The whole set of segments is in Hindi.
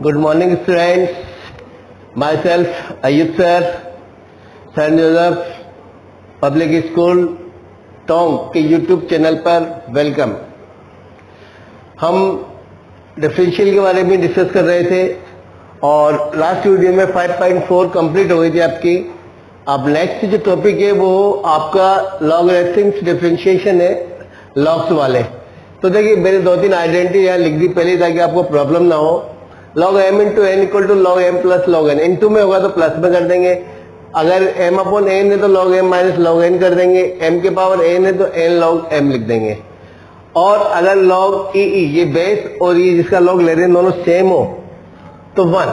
Good morning students. Myself Ayub sir, Saint Joseph public school Tonk के यूट्यूब चैनल पर वेलकम। हम डिफरेंशियल के बारे में डिस्कस कर रहे थे और लास्ट वीडियो में 5.4 कंप्लीट हो गई थी आपकी। अब नेक्स्ट जो टॉपिक है वो आपका लॉगरिथमिक डिफरेंशिएशन है, लॉग्स वाले। तो देखिए मैंने 2-3 आइडेंटिटी यहाँ लिख दी पहले ताकि आपको प्रॉब्लम ना हो। log m into an equal to log m plus log n, into में होगा तो प्लस में कर देंगे। अगर m अपॉन n है तो log m minus log n कर देंगे, m के पावर n है तो n log m लिख देंगे। और अगर log e ये बेस और ये जिसका log ले रहे हैं दोनों सेम हो तो 1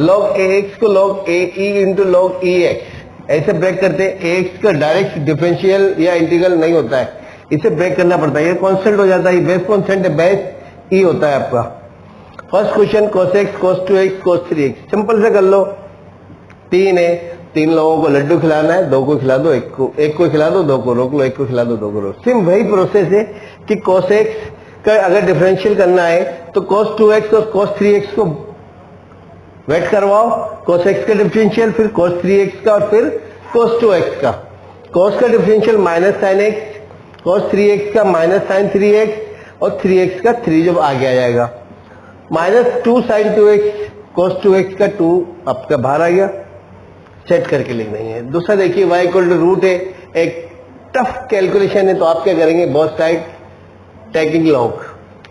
log ax को log ae into log ex ऐसे ब्रेक करते हैं। ax का डायरेक्ट डिफरेंशियल या इंटीग्रल नहीं होता है, इसे ब्रेक करना पड़ता है, ये कांस्टेंट हो जाता है, बेस कांस्टेंट है, बेस e होता है आपका। First question cos x cos 2x cos 3x simple से कर लो। 3 है, 3 लोगों को लड्डू खिलाना है, 2 को खिला दो, एक को खिला दो, 2 को रोक लो, 1 को खिला दो, 2 को रोक। सिर्फ वही प्रोसेस है कि cos x का अगर डिफरेंशियल करना है तो cos 2x और cos 3x को वेट करवाओ, cos x का डिफरेंशियल, फिर cos 3x का और फिर cos 2x का। cos का differential minus sine x, cos 3x का माइनस साइन 3x और 3x का 3 जब आगे आ जाएगा minus 2 sign 2x cos 2x का 2 आपका बाहर आ गया, सेट करके लिख देंगे। दूसरा देखिए y इक्वल टू रूट है, एक टफ कैलकुलेशन है तो आप क्या करेंगे, both side taking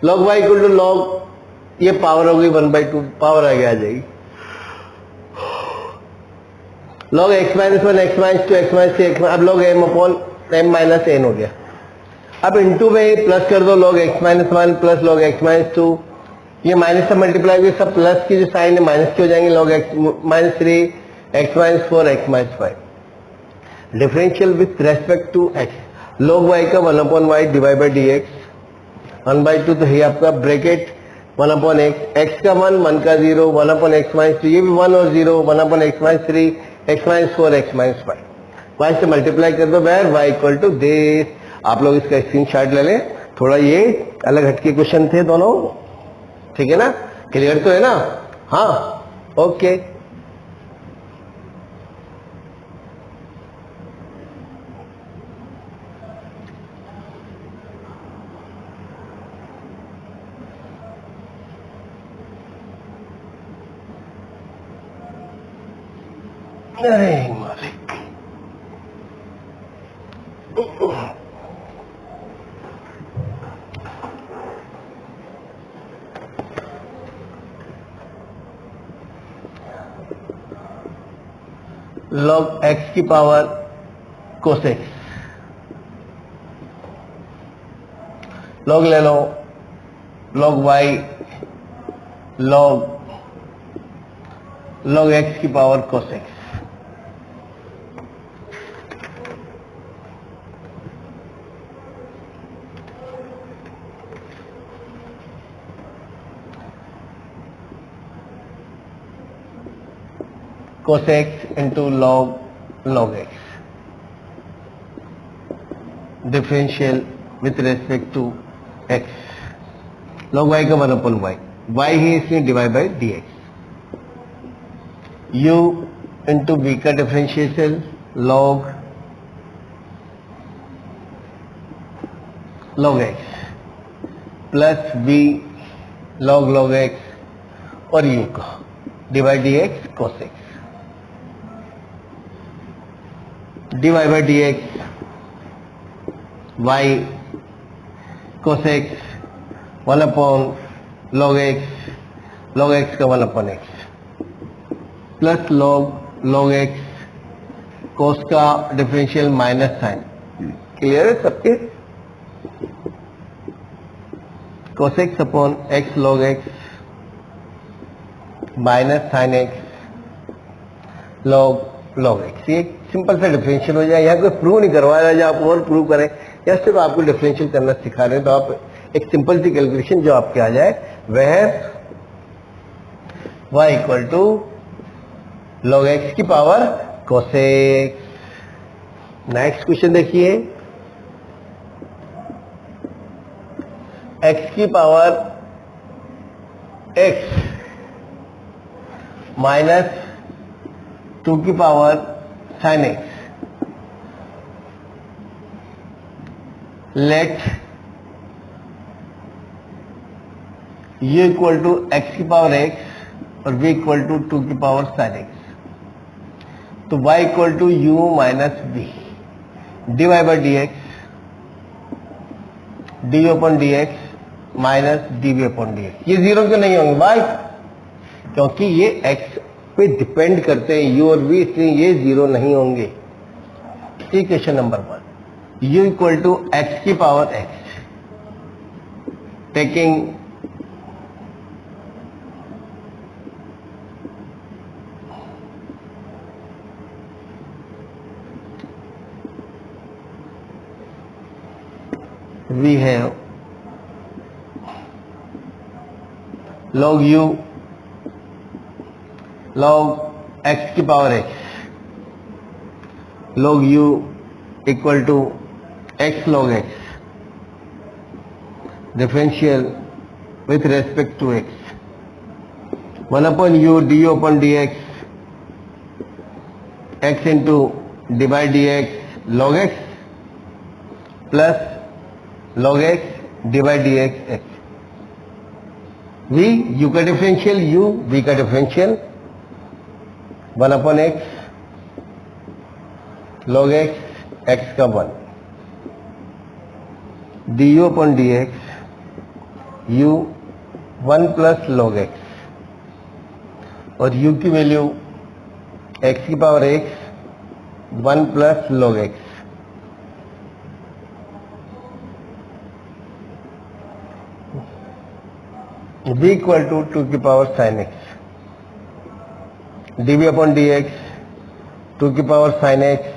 log y equal to log ये पावर हो गई 1/2, पावर आगे आ जाएगी। log x minus 1 x minus 2 x minus 3 अब log m upon m minus n हो गया। अब इंटू में प्लस कर दो, log x minus 1 plus log x minus 2, ये माइनस से मल्टीप्लाई हुए सब प्लस की जो साइन है माइनस की हो जाएंगे, log x minus 3 x minus 4 x minus 5। Differential with respect to x, log y का 1 upon y divide by D x 1/2, तो ये आपका ब्रैकेट 1 अपॉन x का 1 का 0 1 अपॉन x माइनस 2, ये भी 1 और 0 1 upon x minus 3 x minus 4 x minus 5। y से मल्टीप्लाई कर दो where y equal to this. आप लोग इसका स्क्रीनशॉट ले लें, थोड़ा ये अलग हटके क्वेश्चन थे दोनों, ठीक है ना, क्लियर तो है ना? हाँ ओके। अरे मालिक, log x की पावर cos x, log ले लो, log y log x की power cos x, cos x into log x, differential with respect to x, log y का 1 अपॉन y ही इसमें divide by D x, u into v का differential log x plus v log x और u का divide d x cos x divide by D x y cos x 1 upon log x का 1 upon x plus log x cos का डिफरेंशियल माइनस साइन। क्लियर है सबके? cos x upon x log x minus sine x log x, ये सिंपल सा डिफरेंशियल हो जाए। यहाँ कोई प्रूव नहीं करवा रहा है, आप और प्रूव करें, या सिर्फ आपको डिफरेंशियल करना सिखा रहे हैं, तो आप एक सिंपल सी कैलकुलेशन जो आपके आ जाए वह y equal to log x की power cos x। Next question देखिए, x की पावर x माइनस 2 की power sine x. Let u equal to x की पावर एक्स और v इक्वल टू 2 की पावर साइन एक्स। तो y equal to u minus v d y by D x d upon d x minus d we upon D x. ये जीरो क्यों नहीं होंगे भाई? क्योंकि ये x पे डिपेंड करते हैं u और v, इसलिए ये जीरो नहीं होंगे। Equation number 1 u equal to x की power x taking we have log u log x की power x, log u equal to x log x, differential with respect to x, 1 upon u du upon dx, x into D by D X log x plus log x D by D X X. v u का डिफरेंशियल u, v का differential 1 upon x log x x का 1 du upon D x u 1 plus log x और u की वैल्यू x की power x 1 plus log x। v equal to 2 की power sine X D we upon D X 2 की power sine X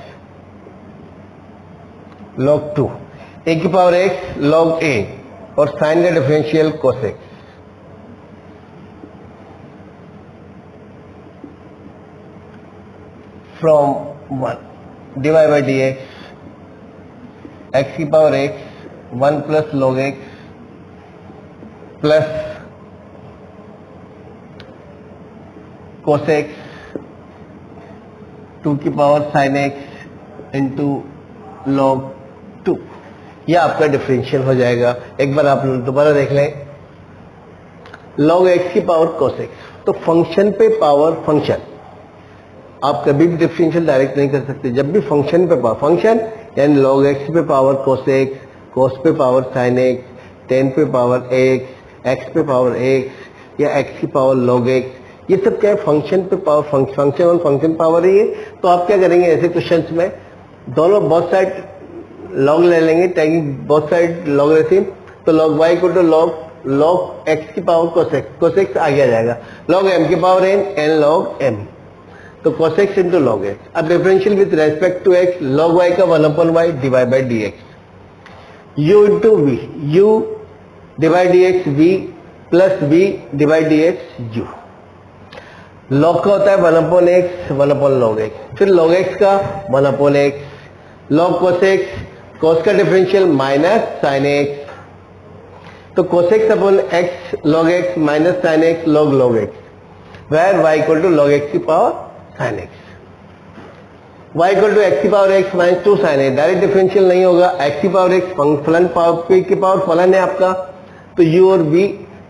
log 2 a की पावर x log a और साइन का differential cos x। From 1 divide by D X की power x 1 plus log x plus cos x 2 की power sin x into log 2। यह आपका डिफरेंशियल हो जाएगा। एक बार आप दोबारा देख लें, log x की पावर cos x। तो फंक्शन पे पावर फंक्शन, आप कभी भी डिफरेंशियल डायरेक्ट नहीं कर सकते। जब भी फंक्शन पे पावर फंक्शन, यानी log x पे पावर cos x, cos पे पावर sin x, tan पे पावर x, x पे पावर x या x की पावर log x, ये सब क्या है? फंक्शन पे पावर, फंक्शन और फंक्शन पावर है ये। तो आप क्या करेंगे ऐसे क्वेश्चंस में, दोनों बोथ साइड लॉग ले लेंगे, टेकिंग बोथ साइड लॉगरिथम। तो log y equal to log x की पावर cos x आगे आ जाएगा, log m की power n, n log m, तो cos x into log x। अब differential with respect to x, log y का 1 upon y divide by D x, u into v, u divide d x v plus v divide d x u। log का होता है 1 upon x 1 upon log x, फिर log x का 1 upon x, log cos x, cos का डिफरेंशियल माइनस sin x, तो cos x upon x log x minus sin x log x, where y equal to log x की power sin x, y equal to x की power x minus 2 sin x। Direct differential नहीं होगा, x की पावर x फलन पावर की पावर फलन है आपका, तो u और v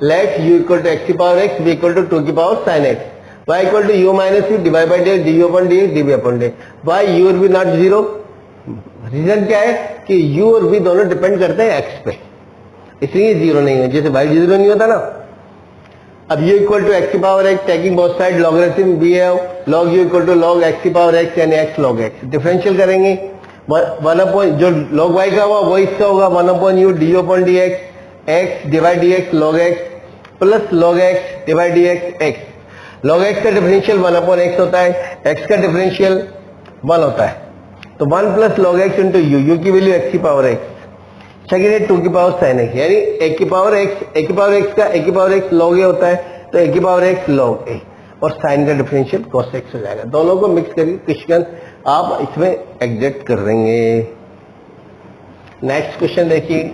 let u equal to x की power x, v equal to 2 की power sin x, y equal to u minus u divide by d d upon d d upon d. Y u और v नॉट जीरो, रीजन क्या है कि u और v दोनों डिपेंड करते हैं x पे, इसलिए जीरो नहीं है। जैसे y जीरो नहीं होता ना। अब u इक्वल टू x की power x, taking both side logarithm we have log u equal to log x की पावर x यानी x log x। डिफरेंशियल करेंगे 1 अपॉन जो log y का हुआ वो इसका होगा 1 upon u D upon D x divide d X log x plus log x divide d X. log x का डिफरेंशियल 1 अपॉन x होता है, x का डिफरेंशियल 1 होता है, तो 1 plus log x into u की वैल्यू x की पावर x, सेकेंड है 2 की पावर sin x, यानी a की पावर x, a की पावर x का a की पावर x log a होता है, तो a की पावर x log a और साइन का डिफरेंशियल cos x हो जाएगा। दोनों को मिक्स करके क्वेश्चन आप इसमें एग्जैक्ट कर देंगे। नेक्स्ट क्वेश्चन देखिए,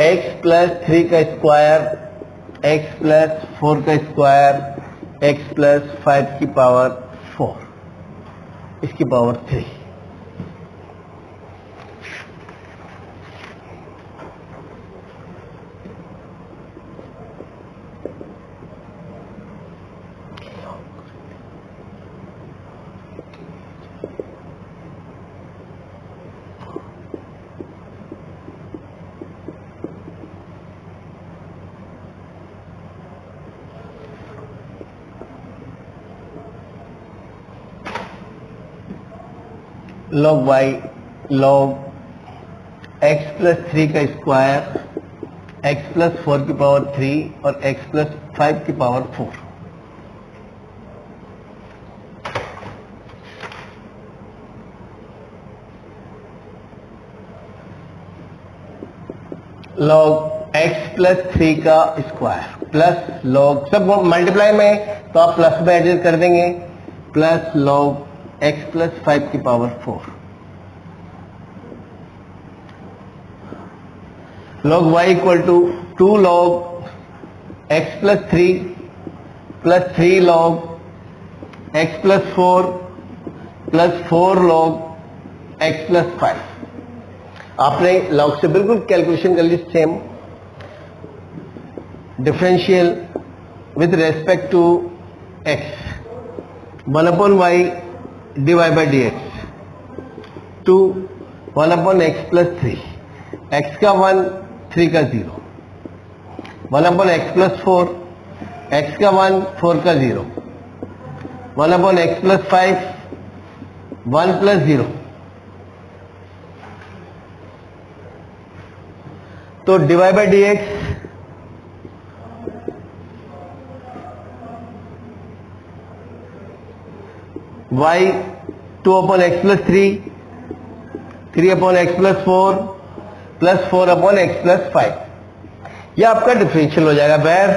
x प्लस 3 का स्क्वायर, x प्लस 4 का स्क्वायर, x प्लस 5 की पावर 4, इसकी power 3। log y log x plus 3 का स्क्वायर, x प्लस 4 की पावर 3 और x प्लस 5 की पावर 4। log x प्लस 3 का स्क्वायर प्लस log, सब मल्टीप्लाई में तो आप प्लस में एडजस्ट कर देंगे, प्लस log x प्लस 5 की power 4। log y equal to 2 log x plus 3 plus 3 log x plus 4 plus 4 log x plus 5। आपने log से बिल्कुल कैलकुलेशन कर ली same. Differential with respect to x 1 upon y divide by D X to 1 अपॉन एक्स प्लस 3, एक्स का 1 3 का 0, 1 अपॉन एक्स प्लस 4, एक्स का 1 4 का 0, 1 अपॉन एक्स प्लस 5 1 प्लस 0। तो divide by D x y 2 upon x plus 3, 3 upon x plus 4 plus 4 upon x plus 5। यह आपका डिफरेंशियल हो जाएगा। Where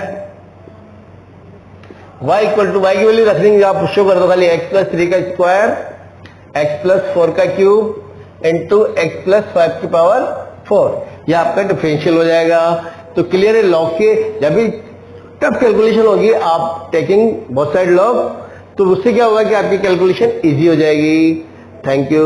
y equal to, y की वैल्यू रख देंगे आप, शो कर दो खाली x प्लस 3 का स्क्वायर, x प्लस 4 का क्यूब इंटू एक्स प्लस 5 की पावर 4। यह आपका डिफरेंशियल हो जाएगा। तो क्लियर है, लॉग के जब भी टफ कैलकुलेशन होगी आप टेकिंग बोथ साइड लॉग, तो उससे क्या होगा कि आपकी कैलकुलेशन इजी हो जाएगी। Thank you.